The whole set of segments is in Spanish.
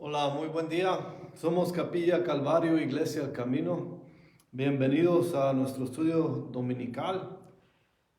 Hola, muy buen día. Somos Capilla Calvario, Iglesia El Camino. Bienvenidos a nuestro estudio dominical.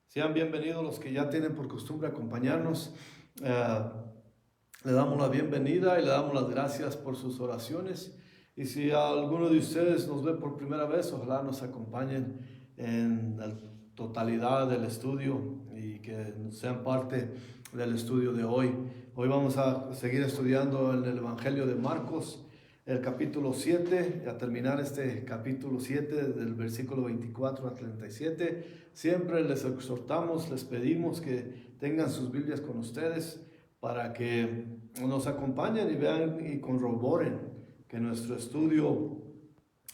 Sean bienvenidos los que ya tienen por costumbre acompañarnos. Le damos la bienvenida y le damos las gracias por sus oraciones. Y si alguno de ustedes nos ve por primera vez, ojalá nos acompañen en la totalidad del estudio y que sean parte del estudio de hoy. Hoy vamos a seguir estudiando en el Evangelio de Marcos, el capítulo 7, y a terminar este capítulo 7 del versículo 24 al 37. Siempre les exhortamos, les pedimos que tengan sus Biblias con ustedes para que nos acompañen y vean y corroboren que nuestro estudio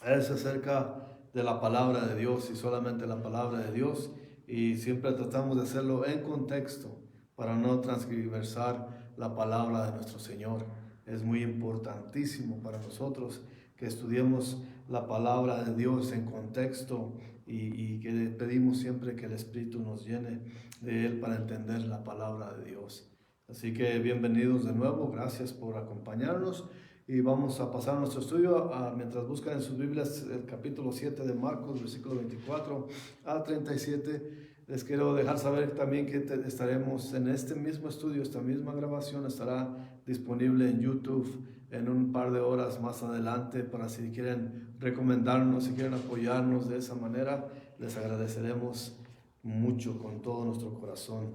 es acerca de la palabra de Dios y solamente la palabra de Dios, y siempre tratamos de hacerlo en contexto para no transgiversar la palabra de nuestro Señor. Es muy importantísimo para nosotros que estudiemos la palabra de Dios en contexto y que pedimos siempre que el Espíritu nos llene de Él para entender la palabra de Dios. Así que bienvenidos de nuevo, gracias por acompañarnos y vamos a pasar a nuestro estudio mientras buscan en sus Biblias el capítulo 7 de Marcos, versículo 24 a 37. Les quiero dejar saber también que estaremos en este mismo estudio, esta misma grabación estará disponible en YouTube en un par de horas más adelante, para si quieren recomendarnos, si quieren apoyarnos de esa manera, les agradeceremos mucho con todo nuestro corazón.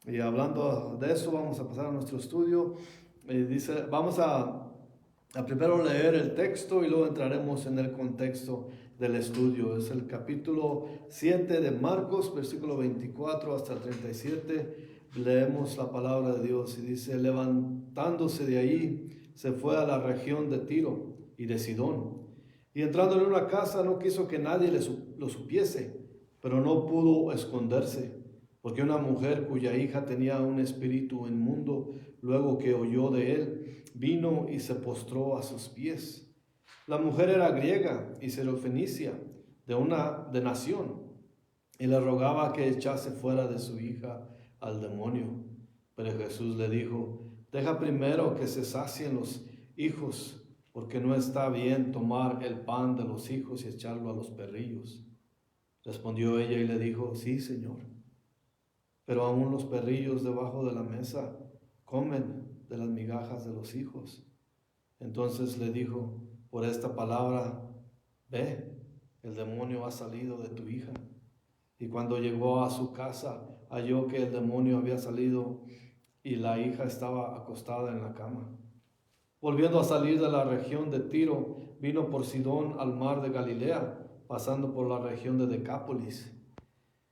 Y hablando de eso, vamos a pasar a nuestro estudio. Vamos a primero leer el texto y luego entraremos en el contexto del estudio. Es el capítulo 7 de Marcos, versículo 24 hasta el 37. Leemos la palabra de Dios y dice: levantándose de ahí, se fue a la región de Tiro y de Sidón. Y entrando en una casa, no quiso que nadie lo supiese, pero no pudo esconderse, porque una mujer cuya hija tenía un espíritu inmundo, luego que oyó de él, vino y se postró a sus pies. La mujer era griega y sirofenicia, de nación, y le rogaba que echase fuera de su hija al demonio. Pero Jesús le dijo: deja primero que se sacien los hijos, porque no está bien tomar el pan de los hijos y echarlo a los perrillos. Respondió ella y le dijo: sí, Señor, pero aún los perrillos debajo de la mesa comen de las migajas de los hijos. Entonces le dijo: por esta palabra, ve, el demonio ha salido de tu hija. Y cuando llegó a su casa, halló que el demonio había salido y la hija estaba acostada en la cama. Volviendo a salir de la región de Tiro, vino por Sidón al mar de Galilea, pasando por la región de Decápolis.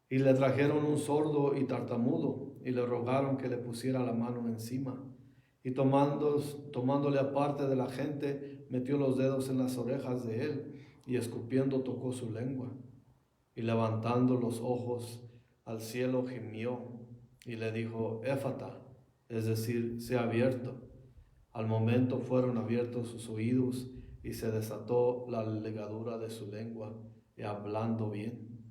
Y le trajeron un sordo y tartamudo, y le rogaron que le pusiera la mano encima. Y tomándole aparte de la gente, metió los dedos en las orejas de él, y escupiendo tocó su lengua. Y levantando los ojos al cielo, gimió, y le dijo: éfata, es decir, sea abierto. Al momento fueron abiertos sus oídos, y se desató la ligadura de su lengua, y hablando bien.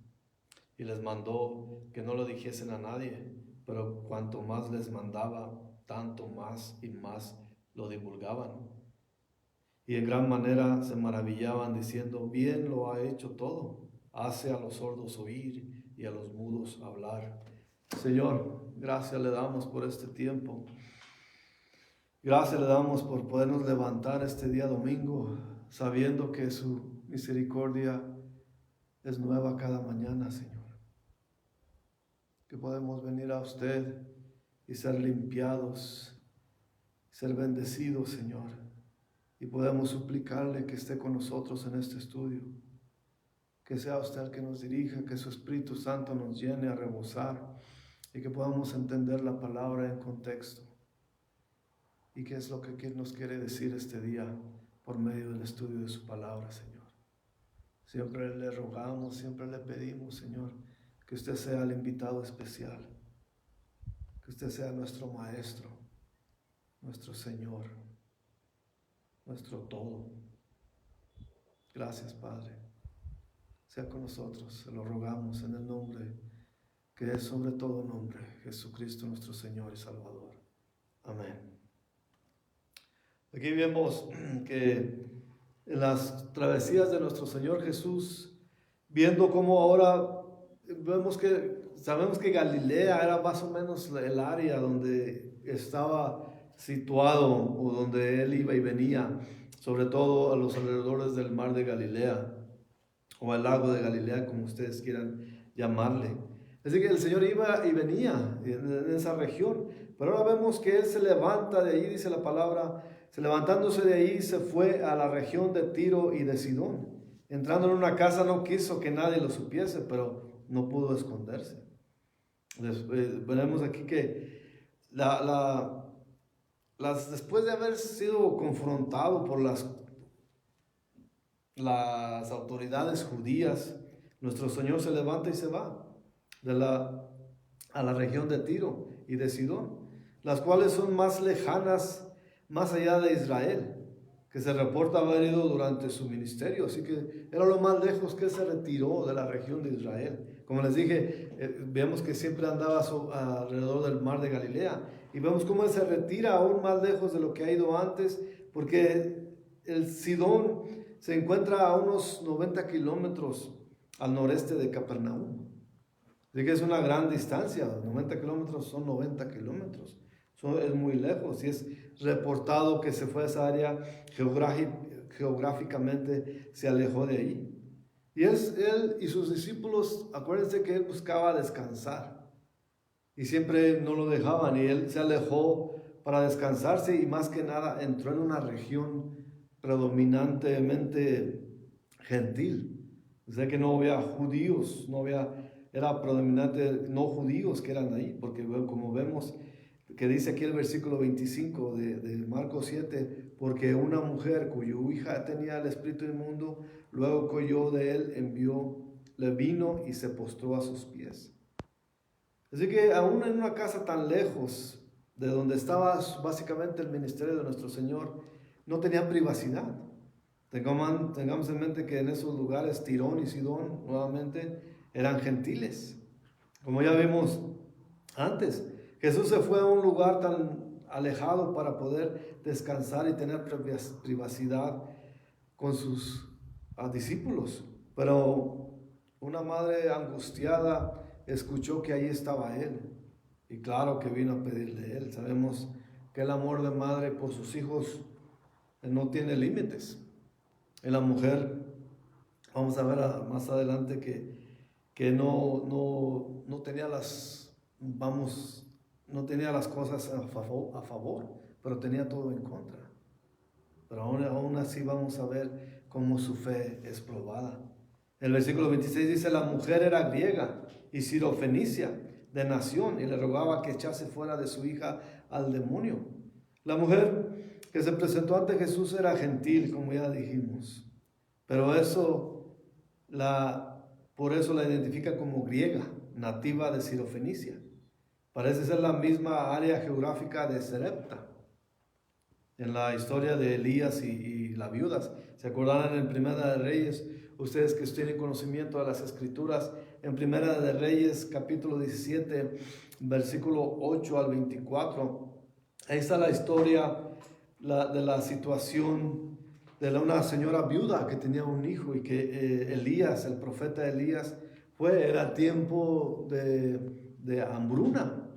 Y les mandó que no lo dijesen a nadie, pero cuanto más les mandaba, tanto más y más lo divulgaban. Y en gran manera se maravillaban, diciendo: bien lo ha hecho todo, hace a los sordos oír y a los mudos hablar. Señor, gracias le damos por este tiempo. Gracias le damos por podernos levantar este día domingo, sabiendo que su misericordia es nueva cada mañana, Señor. Que podemos venir a usted y ser limpiados, ser bendecidos, Señor. Y podemos suplicarle que esté con nosotros en este estudio. Que sea usted el que nos dirija, que su Espíritu Santo nos llene a rebosar y que podamos entender la palabra en contexto. Y qué es lo que nos quiere decir este día por medio del estudio de su palabra, Señor. Siempre le rogamos, siempre le pedimos, Señor, que usted sea el invitado especial, que usted sea nuestro Maestro, nuestro Señor, nuestro todo. Gracias, Padre. Sea con nosotros, se lo rogamos en el nombre que es sobre todo nombre, Jesucristo nuestro Señor y Salvador. Amén. Aquí vemos que en las travesías de nuestro Señor Jesús, viendo cómo ahora sabemos que Galilea era más o menos el área donde estaba situado o donde él iba y venía, sobre todo a los alrededores del mar de Galilea o al lago de Galilea, como ustedes quieran llamarle. Así que el Señor iba y venía en esa región, pero ahora vemos que Él se levanta de ahí, dice la palabra, levantándose de ahí se fue a la región de Tiro y de Sidón. Entrando en una casa no quiso que nadie lo supiese, pero no pudo esconderse. Veremos aquí que después de haber sido confrontado por las autoridades judías, nuestro Señor se levanta y se va a la región de Tiro y de Sidón, las cuales son más lejanas, más allá de Israel, que se reporta haber ido durante su ministerio. Así que era lo más lejos que él se retiró de la región de Israel. Como les dije, vemos que siempre andaba alrededor del mar de Galilea, y vemos cómo él se retira aún más lejos de lo que ha ido antes, porque el Sidón se encuentra a unos 90 kilómetros al noreste de Capernaum. Así que es una gran distancia, 90 kilómetros son 90 kilómetros. Es muy lejos, y es reportado que se fue a esa área geográficamente, se alejó de ahí. Y él y sus discípulos, acuérdense que él buscaba descansar, y siempre no lo dejaban, y él se alejó para descansarse, y más que nada entró en una región predominantemente gentil. O sea que no había judíos, era predominante no judíos que eran ahí, porque como vemos que dice aquí el versículo 25 de Marcos 7, porque una mujer cuya hija tenía el espíritu inmundo, luego que oyó de él, le vino y se postró a sus pies. Así que aún en una casa tan lejos de donde estaba básicamente el ministerio de nuestro Señor, no tenía privacidad. Tengamos en mente que en esos lugares, Tirón y Sidón, nuevamente, eran gentiles. Como ya vimos antes, Jesús se fue a un lugar tan alejado para poder descansar y tener privacidad con sus discípulos. Pero una madre angustiada escuchó que ahí estaba él, y claro que vino a pedirle a él. Sabemos que el amor de madre por sus hijos no tiene límites. En la mujer, vamos a ver más adelante que no tenía no tenía las cosas a favor, pero tenía todo en contra. Pero aún así vamos a ver cómo su fe es probada. El versículo 26 dice: la mujer era griega y sirofenicia de nación, y le rogaba que echase fuera de su hija al demonio. La mujer que se presentó ante Jesús era gentil, como ya dijimos, pero por eso la identifica como griega, nativa de Sirofenicia. Parece ser la misma área geográfica de Sarepta, en la historia de Elías y las viudas. ¿Se acordarán en Primera de Reyes? Ustedes que tienen conocimiento de las Escrituras, en Primera de Reyes, capítulo 17, versículo 8 al 24, ahí está la historia de la situación de una señora viuda que tenía un hijo, y que Elías, el profeta Elías, era tiempo de hambruna,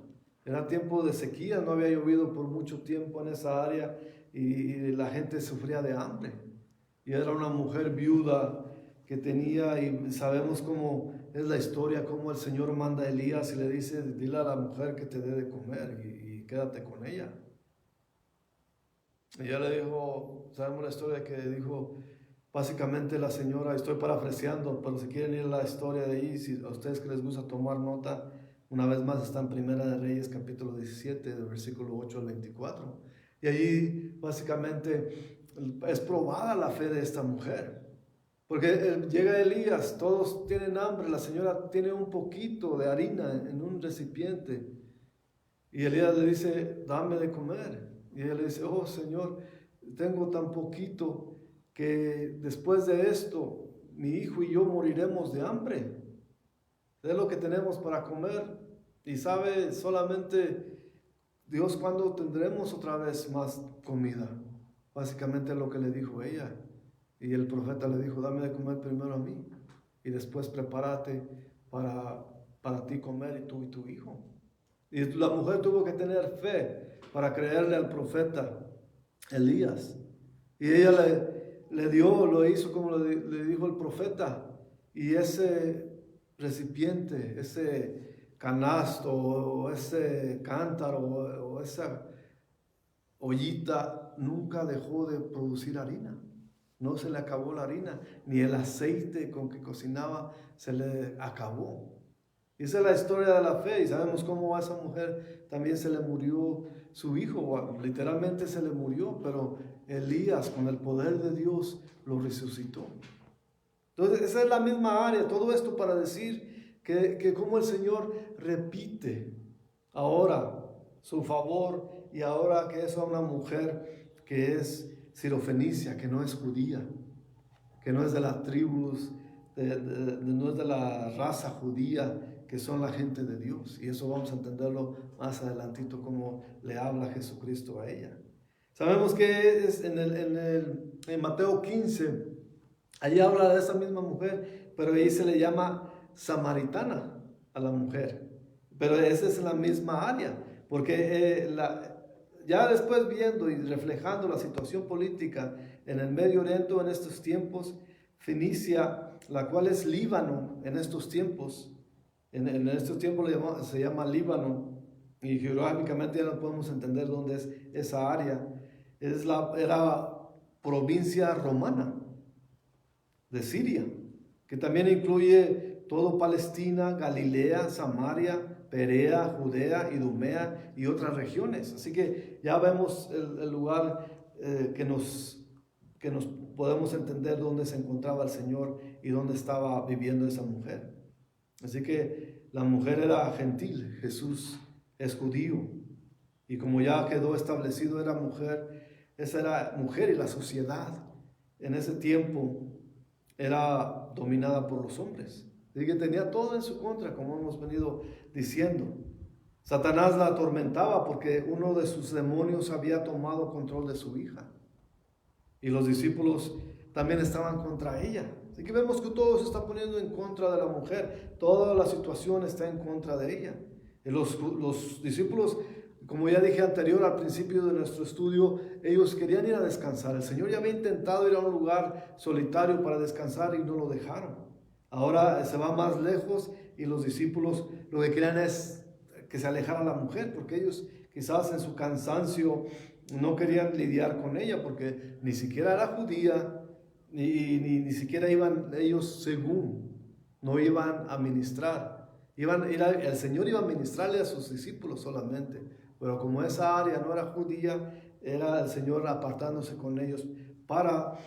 era tiempo de sequía, no había llovido por mucho tiempo en esa área, y la gente sufría de hambre. Y era una mujer viuda que tenía, y sabemos cómo es la historia, cómo el Señor manda a Elías y le dice: dile a la mujer que te dé de comer y quédate con ella. Y ella le dijo, sabemos la historia que dijo básicamente la señora, estoy parafraseando, pero si quieren ir a la historia de ahí, si a ustedes que les gusta tomar nota, una vez más está en Primera de Reyes capítulo 17, del versículo 8 al 24. Y allí básicamente es probada la fe de esta mujer. Porque llega Elías, todos tienen hambre, la señora tiene un poquito de harina en un recipiente, y Elías le dice: dame de comer. Y ella le dice: oh Señor, tengo tan poquito que después de esto mi hijo y yo moriremos de hambre. Es lo que tenemos para comer, y sabe solamente Dios cuándo tendremos otra vez más comida. básicamente lo que le dijo ella. Y el profeta le dijo, dame de comer primero a mí y después prepárate para ti comer y tú y tu hijo. Y la mujer tuvo que tener fe para creerle al profeta Elías. Y ella le dio, lo hizo como le dijo el profeta. Y ese recipiente, ese canasto, o ese cántaro, o esa ollita, nunca dejó de producir harina. No se le acabó la harina, ni el aceite con que cocinaba se le acabó. Y esa es la historia de la fe, y sabemos cómo a esa mujer también se le murió su hijo, literalmente se le murió, pero Elías con el poder de Dios lo resucitó. Entonces esa es la misma área, todo esto para decir que como el Señor repite ahora su favor, y ahora que es a una mujer que es sirofenicia, que no es judía, que no es de las tribus, no es de la raza judía, que son la gente de Dios. Y eso vamos a entenderlo más adelantito, como le habla Jesucristo a ella. Sabemos que es en Mateo 15, allí habla de esa misma mujer, pero ahí se le llama samaritana a la mujer. Pero esa es la misma área, porque ya después viendo y reflejando la situación política en el Medio Oriente en estos tiempos, Fenicia, la cual es Líbano en estos tiempos, en estos tiempos se llama Líbano, y geográficamente ya no podemos entender dónde es esa área. Era provincia romana de Siria, que también incluye todo Palestina, Galilea, Samaria, Perea, Judea, Idumea y otras regiones. Así que ya vemos el lugar que nos podemos entender dónde se encontraba el Señor y dónde estaba viviendo esa mujer. Así que la mujer era gentil, Jesús es judío, y como ya quedó establecido era mujer, esa era mujer, y la sociedad en ese tiempo era dominada por los hombres. Así que tenía todo en su contra, como hemos venido diciendo. Satanás la atormentaba porque uno de sus demonios había tomado control de su hija. Y los discípulos también estaban contra ella. Así que vemos que todo se está poniendo en contra de la mujer. Toda la situación está en contra de ella. Y los discípulos, como ya dije anterior al principio de nuestro estudio, ellos querían ir a descansar. El Señor ya había intentado ir a un lugar solitario para descansar y no lo dejaron. Ahora se va más lejos y los discípulos lo que querían es que se alejara la mujer, porque ellos quizás en su cansancio no querían lidiar con ella, porque ni siquiera era judía, ni siquiera iban ellos no iban a ministrar. El Señor iba a ministrarle a sus discípulos solamente, pero como esa área no era judía, era el Señor apartándose con ellos para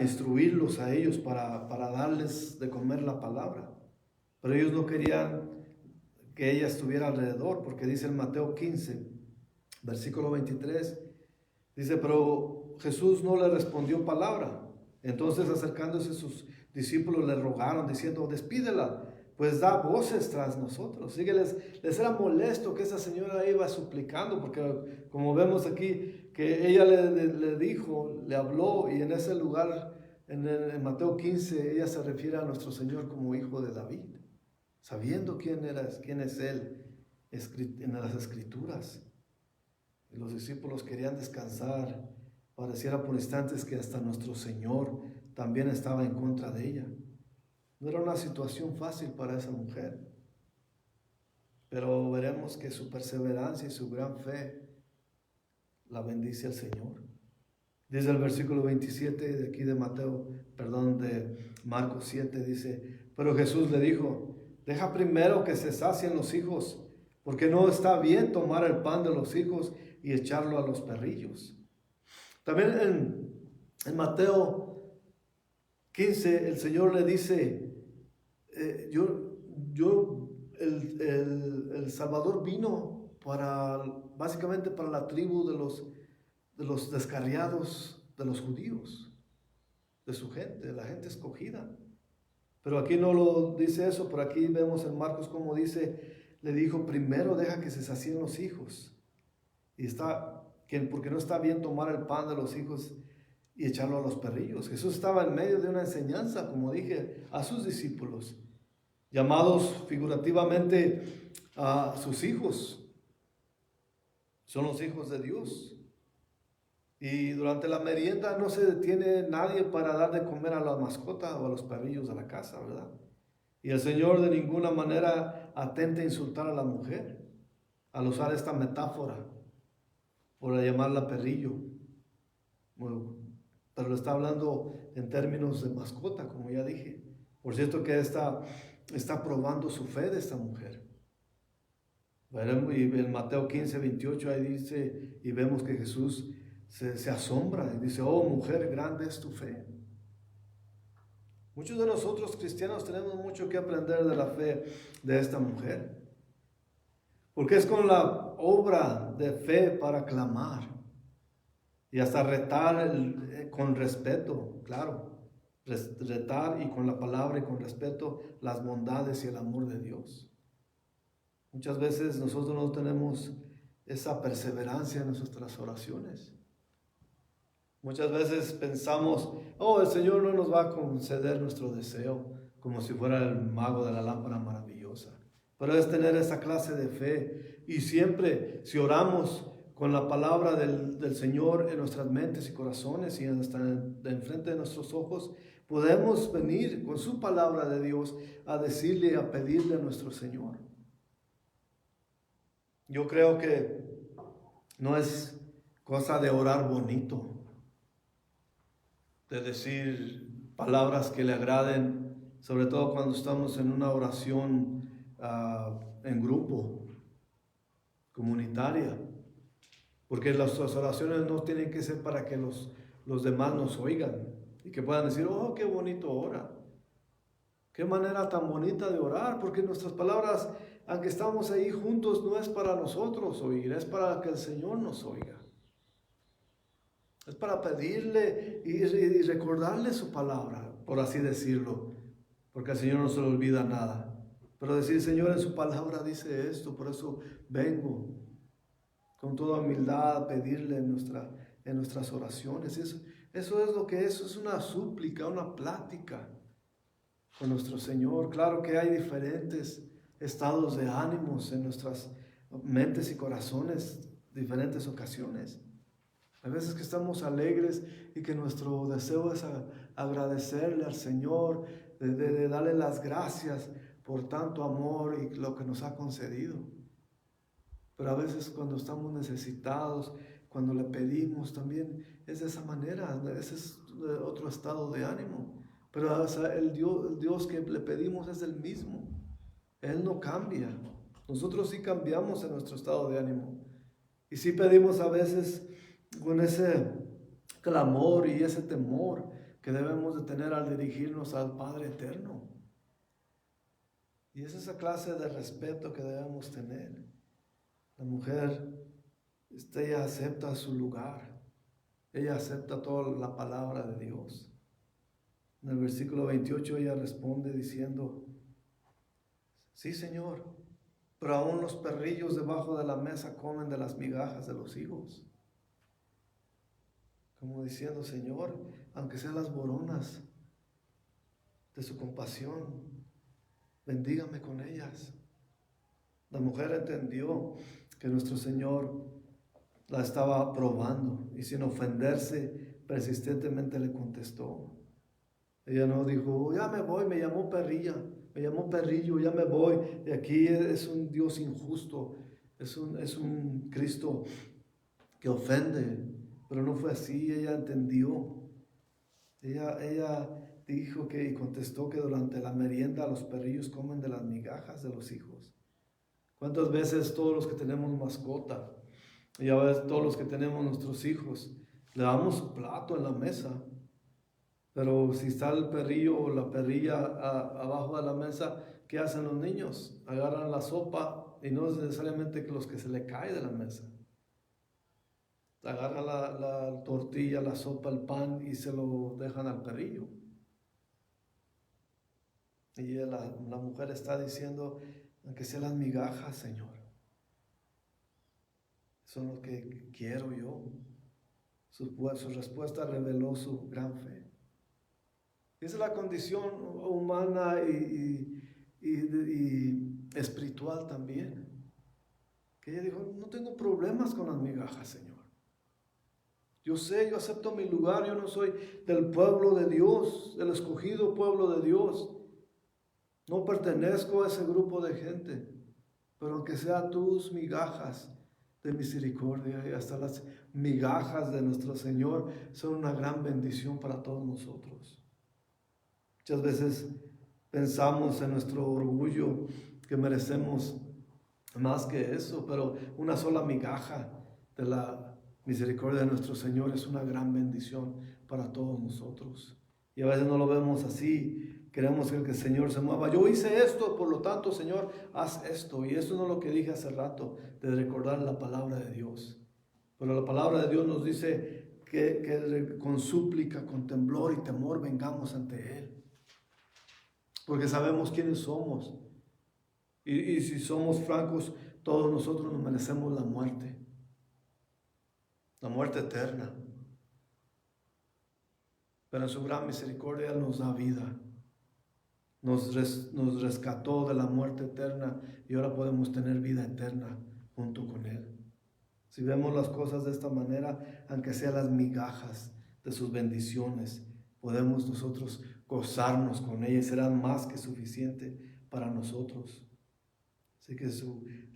instruirlos a ellos, para darles de comer la palabra. Pero ellos no querían que ella estuviera alrededor, porque dice en Mateo 15, versículo 23, dice, pero Jesús no le respondió palabra. Entonces acercándose sus discípulos le rogaron diciendo, despídela, pues da voces tras nosotros. Así que les era molesto que esa señora iba suplicando, porque como vemos aquí, que ella le dijo, le habló, y en ese lugar, en Mateo 15, ella se refiere a nuestro Señor como hijo de David, sabiendo quién es Él en las Escrituras. Y los discípulos querían descansar. Pareciera por instantes que hasta nuestro Señor también estaba en contra de ella. No era una situación fácil para esa mujer, pero veremos que su perseverancia y su gran fe la bendice al Señor. Dice el versículo 27 de aquí de Marcos 7, dice, pero Jesús le dijo, deja primero que se sacien los hijos, porque no está bien tomar el pan de los hijos y echarlo a los perrillos. También en Mateo 15 el Señor le dice, el Salvador vino básicamente para la tribu de los descarriados, de los judíos, de su gente, de la gente escogida. Pero aquí no lo dice eso, por aquí vemos en Marcos como dice, le dijo, primero deja que se sacien los hijos. Y está porque no está bien tomar el pan de los hijos y echarlo a los perrillos. Jesús estaba en medio de una enseñanza, como dije, a sus discípulos, llamados figurativamente a sus hijos. Son los hijos de Dios. Y durante la merienda no se detiene nadie para dar de comer a la mascota o a los perrillos de la casa, ¿verdad? Y el Señor de ninguna manera atenta a insultar a la mujer al usar esta metáfora, por llamarla perrillo. Bueno, pero lo está hablando en términos de mascota, como ya dije. Por cierto que está probando su fe de esta mujer. Y en Mateo 15, 28 ahí dice, y vemos que Jesús se asombra y dice, oh mujer, grande es tu fe. Muchos de nosotros cristianos tenemos mucho que aprender de la fe de esta mujer. Porque es con la obra de fe para clamar y hasta retar con respeto, claro, retar y con la palabra y con respeto las bondades y el amor de Dios. Muchas veces nosotros no tenemos esa perseverancia en nuestras oraciones. Muchas veces pensamos, oh, el Señor no nos va a conceder nuestro deseo, como si fuera el mago de la lámpara maravillosa. Pero es tener esa clase de fe. Y siempre, si oramos con la palabra del Señor en nuestras mentes y corazones y hasta enfrente de nuestros ojos, podemos venir con su palabra de Dios a decirle, a pedirle a nuestro Señor. Yo creo que no es cosa de orar bonito, de decir palabras que le agraden, sobre todo cuando estamos en una oración en grupo, comunitaria, porque las oraciones no tienen que ser para que los demás nos oigan y que puedan decir, oh, qué bonito ora, qué manera tan bonita de orar, porque nuestras palabras, aunque estamos ahí juntos, no es para nosotros oír, es para que el Señor nos oiga. Es para pedirle y recordarle su palabra, por así decirlo, porque al Señor no se le olvida nada. Pero decir, Señor, en su palabra dice esto, por eso vengo con toda humildad a pedirle en nuestras oraciones. Eso es lo que es una súplica, una plática con nuestro Señor. Claro que hay diferentes estados de ánimos en nuestras mentes y corazones, diferentes ocasiones. A veces que estamos alegres y que nuestro deseo es agradecerle al Señor, de darle las gracias por tanto amor y lo que nos ha concedido. Pero a veces cuando estamos necesitados, cuando le pedimos también es de esa manera, ese es otro estado de ánimo. Pero el Dios que le pedimos es el mismo, Él no cambia. Nosotros sí cambiamos en nuestro estado de ánimo. Y sí pedimos a veces con ese clamor y ese temor que debemos de tener al dirigirnos al Padre Eterno. Y es esa clase de respeto que debemos tener. La mujer, ella acepta su lugar, ella acepta toda la palabra de Dios. En el versículo 28 ella responde diciendo, sí, Señor, pero aún los perrillos debajo de la mesa comen de las migajas de los higos. Como diciendo, Señor, aunque sean las boronas de su compasión, bendígame con ellas. La mujer entendió que nuestro Señor la estaba probando y sin ofenderse persistentemente le contestó. Ella no dijo, ya me voy, me llamó perrilla, me llamó perrillo, ya me voy. Y aquí es un Dios injusto, es un Cristo que ofende. Pero no fue así, ella entendió. Ella dijo que y contestó que durante la merienda los perrillos comen de las migajas de los hijos. ¿Cuántas veces todos los que tenemos mascota, y a veces todos los que tenemos nuestros hijos, le damos su plato en la mesa? Pero si está el perrillo o la perrilla abajo de la mesa, ¿qué hacen los niños? Agarran la sopa y no es necesariamente que los que se le cae de la mesa. Agarran la tortilla, la sopa, el pan y se lo dejan al perrillo. Y la mujer está diciendo, aunque sean las migajas, Señor. son los que quiero yo. Su respuesta reveló su gran fe. Esa es la condición humana y espiritual también. Que ella dijo, no tengo problemas con las migajas, Señor. Yo sé, yo acepto mi lugar, yo no soy del pueblo de Dios, del escogido pueblo de Dios. No pertenezco a ese grupo de gente, pero aunque sea tus migajas de misericordia y hasta las migajas de nuestro Señor son una gran bendición para todos nosotros. Muchas veces pensamos en nuestro orgullo que merecemos más que eso, pero una sola migaja de la misericordia de nuestro Señor es una gran bendición para todos nosotros. Y a veces no lo vemos así, queremos que el Señor se mueva. Yo hice esto, por lo tanto, Señor, haz esto. Y eso no es lo que dije hace rato, de recordar la palabra de Dios. Pero la palabra de Dios nos dice que con súplica, con temblor y temor vengamos ante Él. Porque sabemos quiénes somos. Y si somos francos, todos nosotros nos merecemos la muerte eterna. Pero en su gran misericordia nos da vida. Nos rescató de la muerte eterna y ahora podemos tener vida eterna junto con Él. Si vemos las cosas de esta manera, aunque sean las migajas de sus bendiciones, podemos nosotros gozarnos con ellas, serán más que suficiente para nosotros. Así que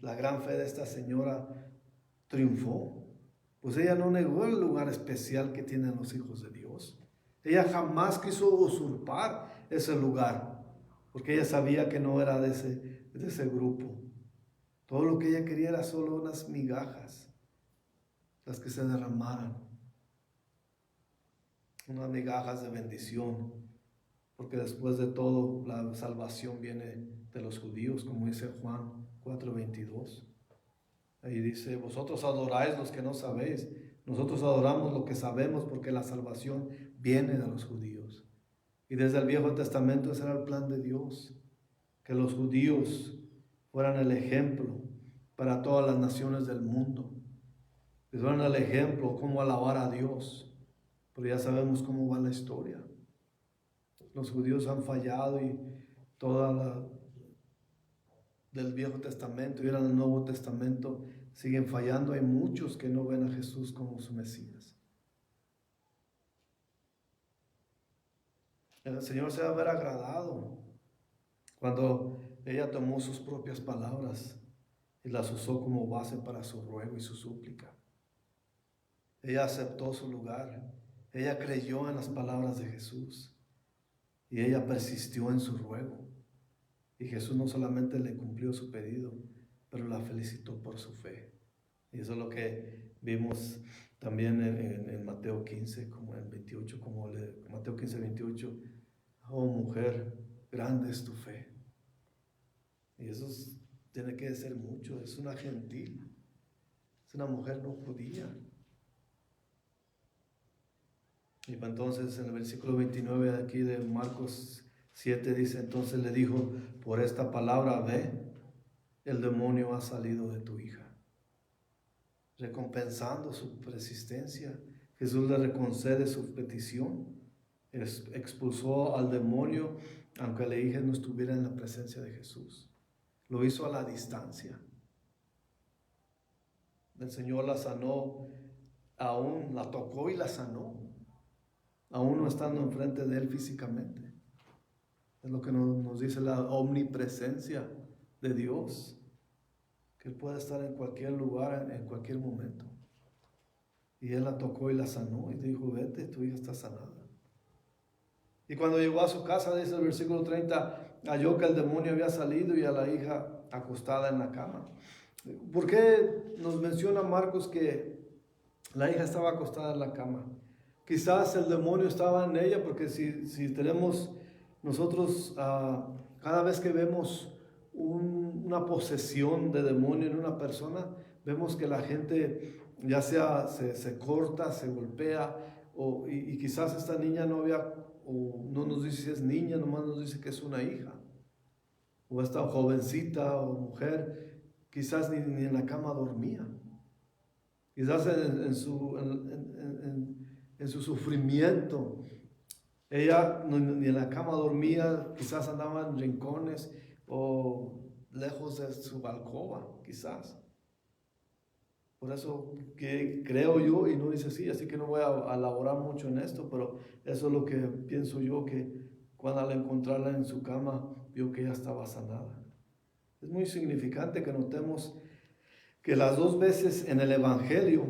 la gran fe de esta señora triunfó, pues ella no negó el lugar especial que tienen los hijos de Dios. Ella jamás quiso usurpar ese lugar, porque ella sabía que no era de ese grupo. Todo lo que ella quería era solo unas migajas, las que se derramaran, unas migajas de bendición, porque después de todo la salvación viene de los judíos, como dice Juan 4:22. Ahí dice, vosotros adoráis los que no sabéis, nosotros adoramos lo que sabemos porque la salvación viene de los judíos. Y desde el Viejo Testamento ese era el plan de Dios, que los judíos fueran el ejemplo para todas las naciones del mundo, que fueran el ejemplo cómo alabar a Dios, pero ya sabemos cómo va la historia. Los judíos han fallado y del Viejo Testamento y ahora del Nuevo Testamento siguen fallando. Hay muchos que no ven a Jesús como su Mesías. El Señor se va a ver agradado cuando ella tomó sus propias palabras y las usó como base para su ruego y su súplica. Ella aceptó su lugar, ella creyó en las palabras de Jesús y ella persistió en su ruego. Y Jesús no solamente le cumplió su pedido, pero la felicitó por su fe. Y eso es lo que vimos también en Mateo 15, como en 28, Mateo 15, 28. Oh mujer, grande es tu fe. Y eso tiene que ser mucho, es una gentil, es una mujer no judía. Y entonces en el versículo 29 de aquí de Marcos 7 dice, entonces le dijo, por esta palabra ve, el demonio ha salido de tu hija. Recompensando su persistencia, Jesús le reconcede su petición, expulsó al demonio, aunque la hija no estuviera en la presencia de Jesús. Lo hizo a la distancia. El Señor la sanó, aún la tocó y la sanó, aún no estando enfrente de Él físicamente. Es lo que nos dice la omnipresencia de Dios, que Él puede estar en cualquier lugar, en cualquier momento. Y Él la tocó y la sanó y dijo, vete, tu hija está sanada. Y cuando llegó a su casa, dice el versículo 30, halló que el demonio había salido y a la hija acostada en la cama. ¿Por qué nos menciona Marcos que la hija estaba acostada en la cama? Quizás el demonio estaba en ella, porque si tenemos nosotros, cada vez que vemos una posesión de demonio en una persona, vemos que la gente ya sea se corta, se golpea, y quizás esta niña no nos dice si es niña, nomás nos dice que es una hija, o esta jovencita o mujer, quizás ni en la cama dormía. quizás en su sufrimiento. Ella ni en la cama dormía, quizás andaba en rincones o lejos de su alcoba, quizás. Por eso que creo yo, y no dice así, así que no voy a elaborar mucho en esto, pero eso es lo que pienso yo, que cuando al encontrarla en su cama, vio que ella estaba sanada. Es muy significante que notemos que las dos veces en el Evangelio,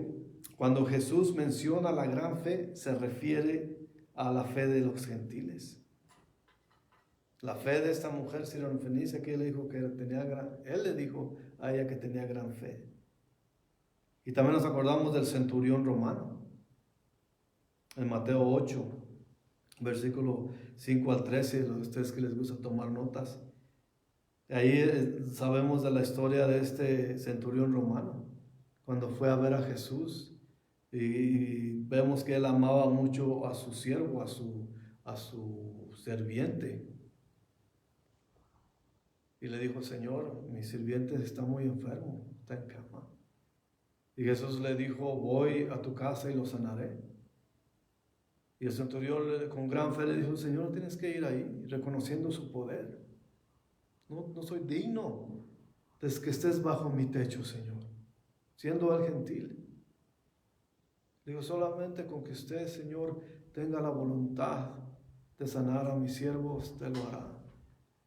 cuando Jesús menciona la gran fe, se refiere a la fe de los gentiles. La fe de esta mujer sirofenicia, que él le dijo que él le dijo a ella que tenía gran fe. Y también nos acordamos del centurión romano, en Mateo 8, versículo 5 al 13, a ustedes que les gusta tomar notas. Ahí sabemos de la historia de este centurión romano, cuando fue a ver a Jesús, y vemos que él amaba mucho a su siervo, a su sirviente. Y le dijo: Señor, mi sirviente está muy enfermo, está en cama. Y Jesús le dijo: voy a tu casa y lo sanaré. Y el centurión con gran fe le dijo: Señor, no tienes que ir ahí, reconociendo su poder. No soy digno de que estés bajo mi techo, Señor, siendo él gentil. Digo, solamente con que usted, Señor, tenga la voluntad de sanar a mis siervos, usted lo hará.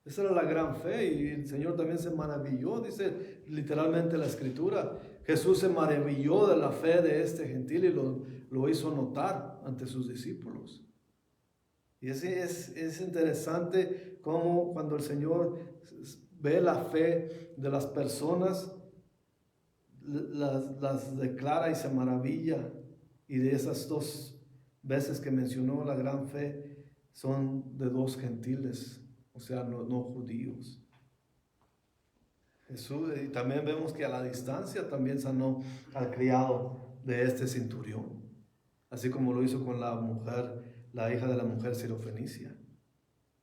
Esa era la gran fe, y el Señor también se maravilló, dice literalmente la Escritura. Jesús se maravilló de la fe de este gentil y lo hizo notar ante sus discípulos. Y es interesante cómo cuando el Señor ve la fe de las personas, las declara y se maravilla. Y de esas dos veces que mencionó la gran fe, son de dos gentiles, o sea, no judíos. Jesús, y también vemos que a la distancia también sanó al criado de este centurión, así como lo hizo con la mujer, la hija de la mujer sirofenicia.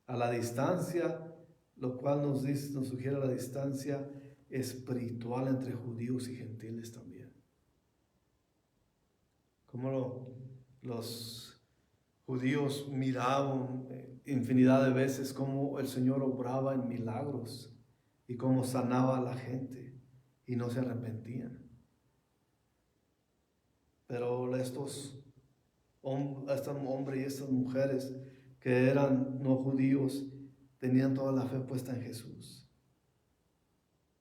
A la distancia, lo cual nos sugiere la distancia espiritual entre judíos y gentiles también. Como los judíos miraban infinidad de veces cómo el Señor obraba en milagros y cómo sanaba a la gente y no se arrepentían. Pero estos hombres y estas mujeres que eran no judíos tenían toda la fe puesta en Jesús.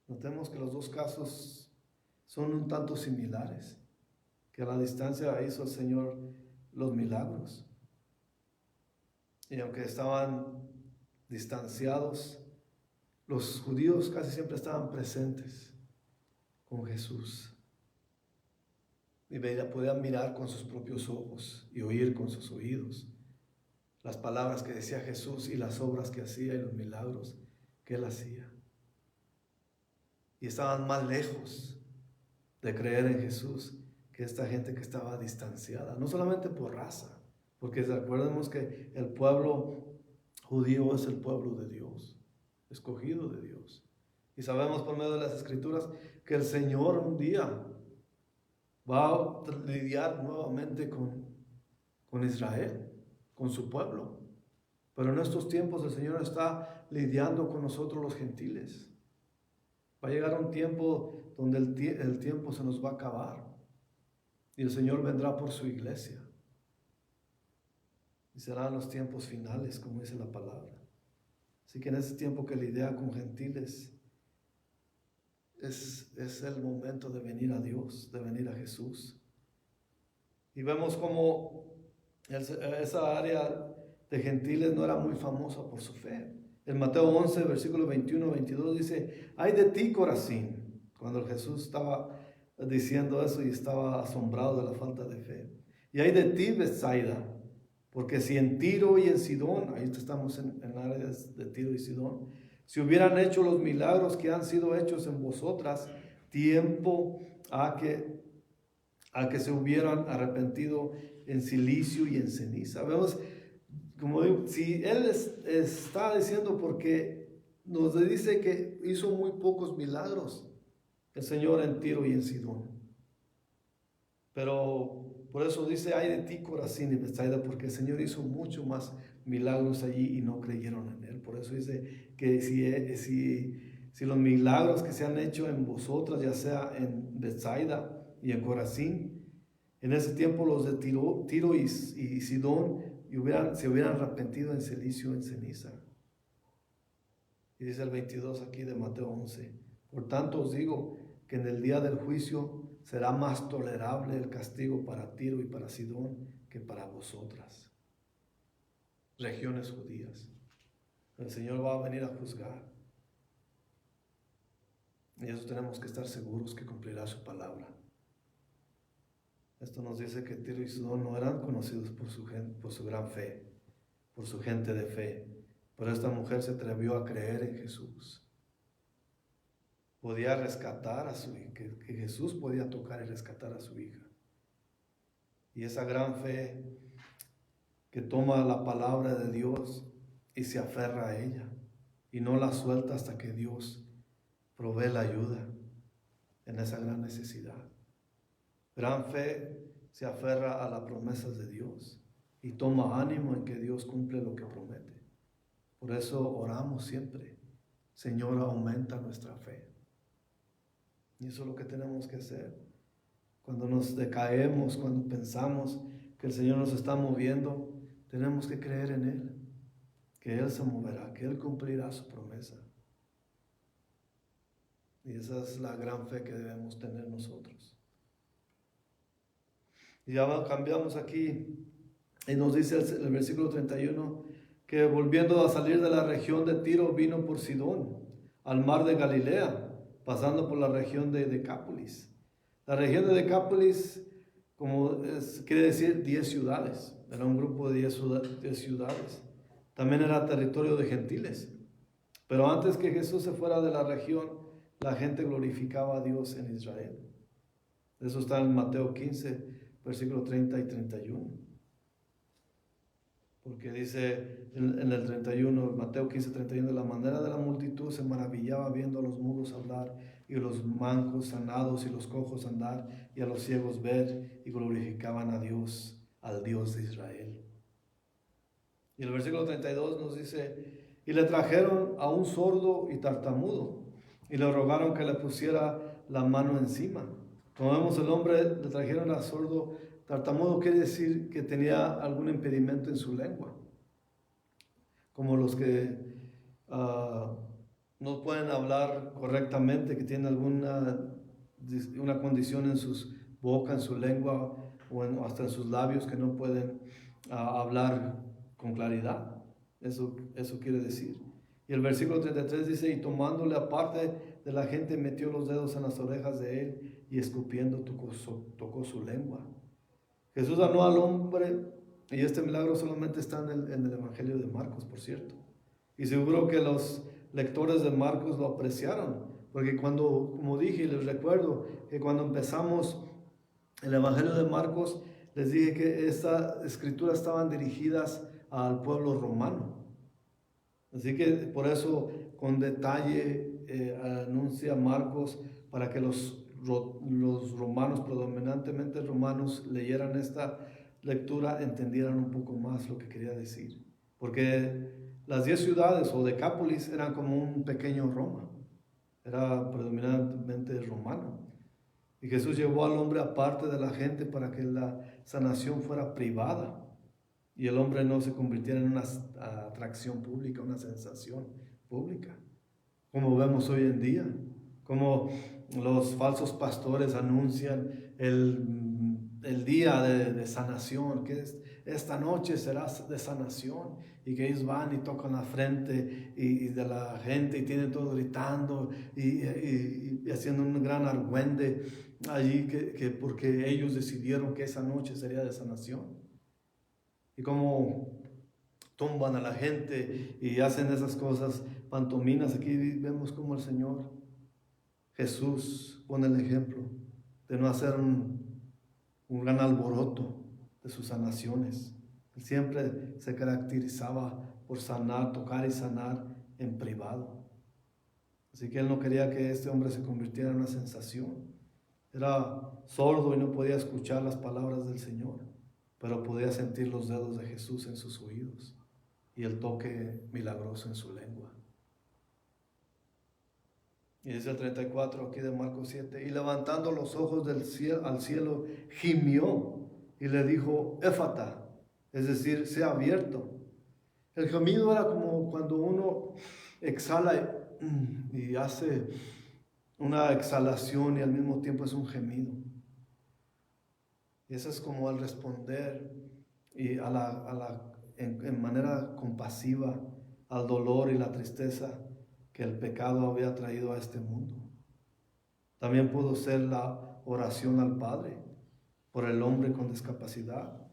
Notemos que los dos casos son un tanto similares, que a la distancia hizo el Señor los milagros. Y aunque estaban distanciados, los judíos casi siempre estaban presentes con Jesús. Y podían mirar con sus propios ojos y oír con sus oídos las palabras que decía Jesús y las obras que hacía y los milagros que él hacía. Y estaban más lejos de creer en Jesús que esta gente que estaba distanciada, no solamente por raza, porque recordemos que el pueblo judío es el pueblo de Dios, escogido de Dios. Y sabemos por medio de las Escrituras que el Señor un día va a lidiar nuevamente con Israel, con su pueblo. Pero en estos tiempos el Señor está lidiando con nosotros los gentiles. Va a llegar un tiempo donde el tiempo se nos va a acabar y el Señor vendrá por su iglesia. Y serán los tiempos finales, como dice la palabra. Así que en ese tiempo que lidia con gentiles, es el momento de venir a Dios, de venir a Jesús. Y vemos como esa área de gentiles no era muy famosa por su fe. En Mateo 11, versículo 21-22 dice: ay de ti, Corazín, cuando Jesús estaba diciendo eso y estaba asombrado de la falta de fe. Y ay de ti, Betsaida, porque si en Tiro y en Sidón, ahí estamos en áreas de Tiro y Sidón, si hubieran hecho los milagros que han sido hechos en vosotras, tiempo a que se hubieran arrepentido en silicio y en ceniza. Vemos, como digo, si él está diciendo, porque nos dice que hizo muy pocos milagros el Señor en Tiro y en Sidón. Pero por eso dice, ay de ti Corazín y Betsaida, porque el Señor hizo mucho más milagros allí y no creyeron en Él. Por eso dice que si los milagros que se han hecho en vosotras, ya sea en Betsaida y en Corazín, en ese tiempo los de Tiro y Sidón se hubieran arrepentido en cilicio, en ceniza. Y dice el 22 aquí de Mateo 11, por tanto os digo que en el día del juicio será más tolerable el castigo para Tiro y para Sidón que para vosotras, regiones judías. El Señor va a venir a juzgar. Y eso tenemos que estar seguros que cumplirá su palabra. Esto nos dice que Tiro y Sidón no eran conocidos por su gran fe, por su gente de fe. Pero esta mujer se atrevió a creer en Jesús. Podía rescatar a su hija, que Jesús podía tocar y rescatar a su hija. Y esa gran fe que toma la palabra de Dios y se aferra a ella y no la suelta hasta que Dios provee la ayuda en esa gran necesidad. Gran fe se aferra a las promesas de Dios y toma ánimo en que Dios cumple lo que promete. Por eso oramos siempre, Señor, aumenta nuestra fe. Y eso es lo que tenemos que hacer. Cuando nos decaemos, cuando pensamos que el Señor nos está moviendo, tenemos que creer en Él, que Él se moverá, que Él cumplirá su promesa. Y esa es la gran fe que debemos tener nosotros. Y ya cambiamos aquí y nos dice el versículo 31 que volviendo a salir de la región de Tiro vino por Sidón al mar de Galilea, pasando por la región de Decápolis. La región de Decápolis, quiere decir 10 ciudades, era un grupo de 10 ciudades. También era territorio de gentiles. Pero antes que Jesús se fuera de la región, la gente glorificaba a Dios en Israel. Eso está en Mateo 15, versículos 30 y 31. Porque dice en el 31, Mateo 15, 31, de la manera de la multitud se maravillaba viendo a los mudos hablar y a los mancos sanados y los cojos andar y a los ciegos ver y glorificaban a Dios, al Dios de Israel. Y el versículo 32 nos dice, y le trajeron a un sordo y tartamudo y le rogaron que le pusiera la mano encima. Como vemos, el hombre le trajeron a sordo. Tartamudo quiere decir que tenía algún impedimento en su lengua, como los que no pueden hablar correctamente, que tienen una condición en sus boca, en su lengua o hasta en sus labios, que no pueden hablar con claridad. Eso quiere decir. Y el versículo 33 dice, y tomándole aparte de la gente, metió los dedos en las orejas de él y escupiendo tocó su lengua. Jesús sanó al hombre, y este milagro solamente está en el Evangelio de Marcos, por cierto. Y seguro que los lectores de Marcos lo apreciaron, porque como dije y les recuerdo, que cuando empezamos el Evangelio de Marcos, les dije que estas escrituras estaban dirigidas al pueblo romano. Así que por eso con detalle anuncia Marcos para que los romanos, predominantemente romanos, leyeran esta lectura, entendieran un poco más lo que quería decir. Porque las 10 ciudades o Decápolis eran como un pequeño Roma, era predominantemente romano. Y Jesús llevó al hombre aparte de la gente para que la sanación fuera privada y el hombre no se convirtiera en una atracción pública, una sensación pública, como vemos hoy en día, como los falsos pastores anuncian el día de sanación, que esta noche será de sanación, y que ellos van y tocan la frente y de la gente y tienen todo gritando y haciendo un gran argüende allí que porque ellos decidieron que esa noche sería de sanación. Y como tumban a la gente y hacen esas cosas pantominas, aquí vemos como el Señor Jesús pone el ejemplo de no hacer un gran alboroto de sus sanaciones. Él siempre se caracterizaba por sanar, tocar y sanar en privado. Así que él no quería que este hombre se convirtiera en una sensación. Era sordo y no podía escuchar las palabras del Señor, pero podía sentir los dedos de Jesús en sus oídos y el toque milagroso en su lengua. Y dice el 34 aquí de Marcos 7, y levantando los ojos al cielo, gimió y le dijo, Éfata, es decir, sea abierto. El gemido era como cuando uno exhala y hace una exhalación y al mismo tiempo es un gemido. Y eso es como el responder y en manera compasiva al dolor y la tristeza que el pecado había traído a este mundo. También pudo ser la oración al Padre por el hombre con discapacidad.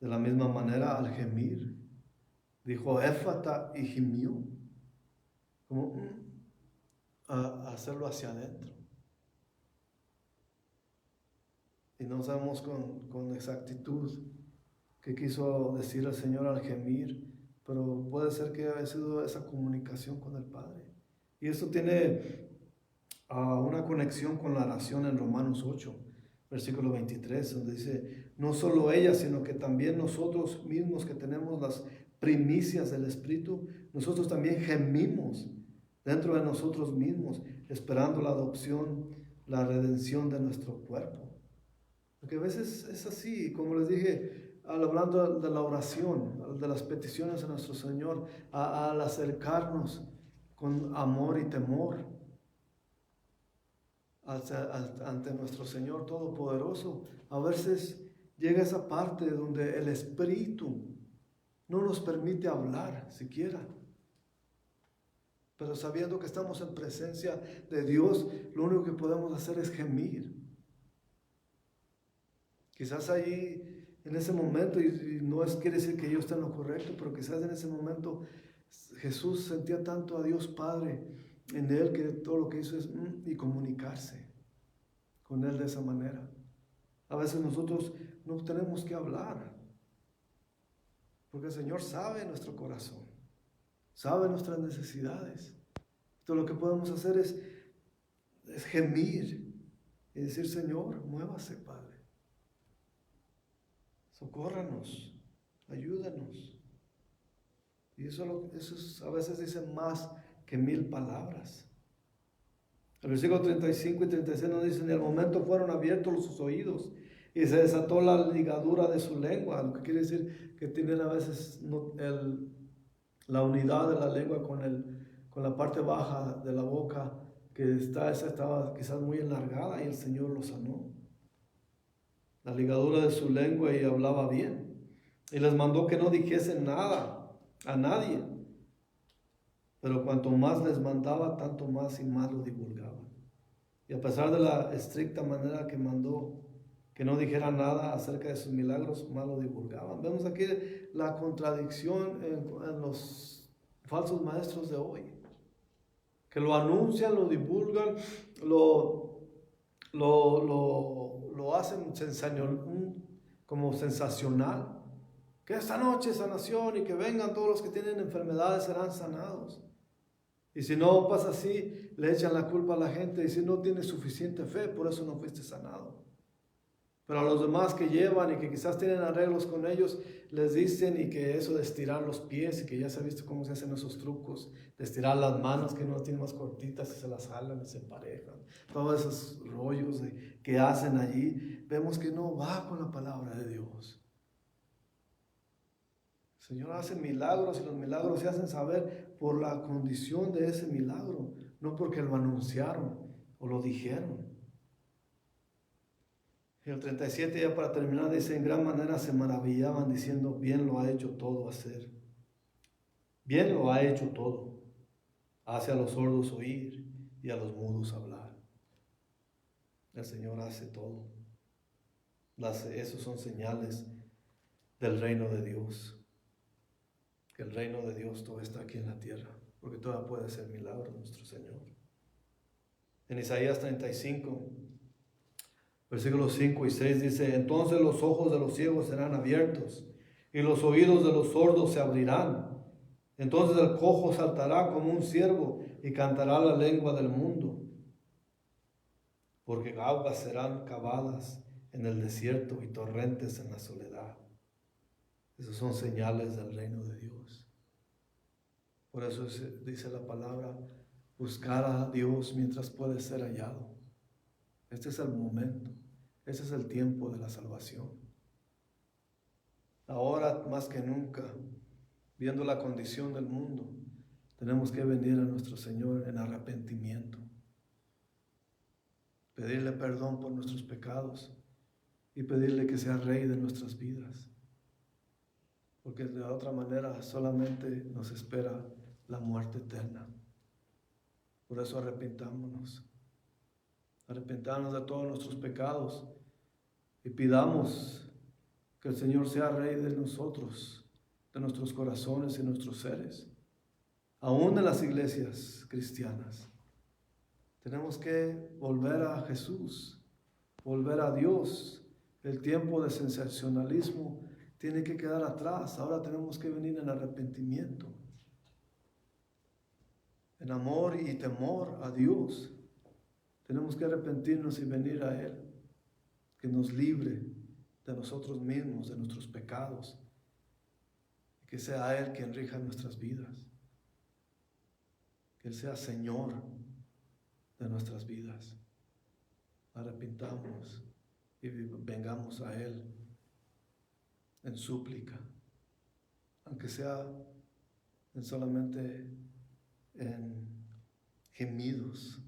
De la misma manera, al gemir, dijo Éfata y gimió, como a hacerlo hacia adentro. Y no sabemos con exactitud qué quiso decir el Señor al gemir, pero puede ser que haya sido esa comunicación con el Padre. Y esto tiene una conexión con la oración en Romanos 8, versículo 23, donde dice, no solo ella, sino que también nosotros mismos que tenemos las primicias del Espíritu, nosotros también gemimos dentro de nosotros mismos, esperando la adopción, la redención de nuestro cuerpo. Porque a veces es así, como les dije, hablando de la oración, de las peticiones a nuestro Señor, al acercarnos con amor y temor ante nuestro Señor Todopoderoso, a veces llega esa parte donde el Espíritu no nos permite hablar siquiera. Pero sabiendo que estamos en presencia de Dios, lo único que podemos hacer es gemir. Quizás allí, en ese momento, y no quiere decir que yo esté en lo correcto, pero quizás en ese momento Jesús sentía tanto a Dios Padre en él que todo lo que hizo es y comunicarse con él de esa manera. A veces nosotros no tenemos que hablar, porque el Señor sabe nuestro corazón, sabe nuestras necesidades. Entonces lo que podemos hacer es gemir y decir, Señor, muévase, Padre. Socórranos, ayúdanos. Y eso a veces dice más que 1000 palabras. El versículo 35 y 36 nos dice, en el momento fueron abiertos sus oídos y se desató la ligadura de su lengua, lo que quiere decir que tienen a veces la unidad de la lengua con la parte baja de la boca, que estaba quizás muy enlargada y el Señor lo sanó. La ligadura de su lengua y hablaba bien. Y les mandó que no dijesen nada a nadie. Pero cuanto más les mandaba, tanto más y más lo divulgaban. Y a pesar de la estricta manera que mandó que no dijera nada acerca de sus milagros, más lo divulgaban. Vemos aquí la contradicción en los falsos maestros de hoy. Que lo anuncian, lo divulgan, lo hacen como sensacional, que esta noche sanación y que vengan todos los que tienen enfermedades serán sanados. Y si no pasa así, le echan la culpa a la gente y si no tienes suficiente fe, por eso no fuiste sanado. Pero a los demás que llevan y que quizás tienen arreglos con ellos, les dicen y que eso de estirar los pies y que ya se ha visto cómo se hacen esos trucos, de estirar las manos que no tienen más cortitas y se las jalan y se emparejan, todos esos rollos que hacen allí, vemos que no va con la palabra de Dios. El Señor hace milagros y los milagros se hacen saber por la condición de ese milagro, no porque lo anunciaron o lo dijeron. Y el 37 ya para terminar dice, en gran manera se maravillaban diciendo, bien lo ha hecho todo hacer. Bien lo ha hecho todo. Hace a los sordos oír y a los mudos hablar. El Señor hace todo. Esos son señales del reino de Dios. Que el reino de Dios todo está aquí en la tierra, porque todavía puede ser milagro nuestro Señor. En Isaías 35, versículos 5 y 6 dice, entonces los ojos de los ciegos serán abiertos y los oídos de los sordos se abrirán. Entonces el cojo saltará como un ciervo y cantará la lengua del mundo. porque aguas serán cavadas en el desierto y torrentes en la soledad. Esas son señales del reino de Dios. Por eso dice la palabra, buscar a Dios mientras puede ser hallado. Este es el momento, este es el tiempo de la salvación. Ahora más que nunca, viendo la condición del mundo, tenemos que venir a nuestro Señor en arrepentimiento, pedirle perdón por nuestros pecados y pedirle que sea Rey de nuestras vidas, porque de otra manera solamente nos espera la muerte eterna. Por eso arrepentámonos de todos nuestros pecados y pidamos que el Señor sea Rey de nosotros, de nuestros corazones y nuestros seres. Aún en las iglesias cristianas tenemos que volver a Jesús, volver a Dios. El tiempo de sensacionalismo tiene que quedar atrás. Ahora tenemos que venir en arrepentimiento, en amor y temor a Dios. Tenemos que arrepentirnos y venir a Él, que nos libre de nosotros mismos, de nuestros pecados, y que sea Él quien rija nuestras vidas, que Él sea Señor de nuestras vidas. Arrepintámonos y vengamos a Él en súplica, aunque sea solamente en gemidos,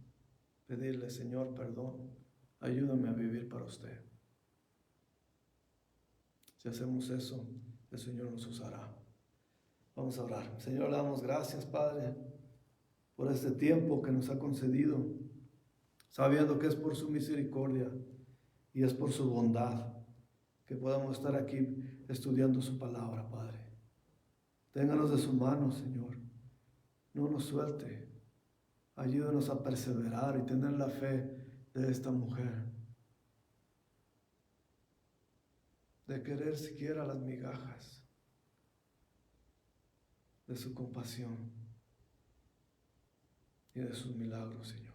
pedirle, Señor, perdón, ayúdame a vivir para usted. Si hacemos eso, el Señor nos usará. Vamos a orar. Señor, le damos gracias, Padre, por este tiempo que nos ha concedido, sabiendo que es por su misericordia y es por su bondad que podamos estar aquí estudiando su palabra, Padre. Ténganos de su mano, Señor. No nos suelte. Ayúdanos a perseverar y tener la fe de esta mujer, de querer siquiera las migajas de su compasión y de sus milagros, Señor.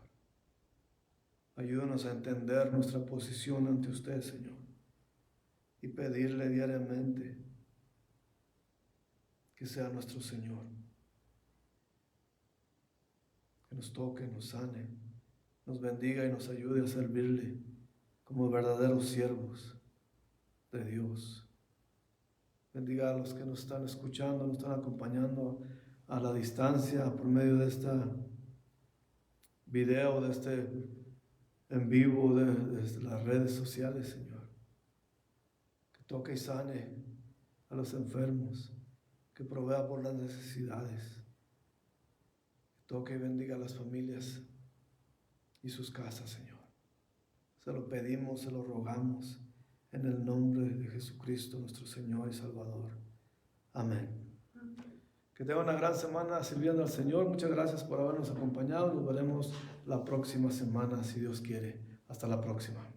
Ayúdanos a entender nuestra posición ante usted, Señor, y pedirle diariamente que sea nuestro Señor, que nos toque, nos sane, nos bendiga y nos ayude a servirle como verdaderos siervos de Dios. Bendiga a los que nos están escuchando, nos están acompañando a la distancia por medio de este video, de este en vivo, de las redes sociales, Señor. Que toque y sane a los enfermos, que provea por las necesidades. Toque y bendiga a las familias y sus casas, Señor. Se lo pedimos, se lo rogamos en el nombre de Jesucristo, nuestro Señor y Salvador. Amén. Que tenga una gran semana sirviendo al Señor. Muchas gracias por habernos acompañado. Nos veremos la próxima semana, si Dios quiere. Hasta la próxima.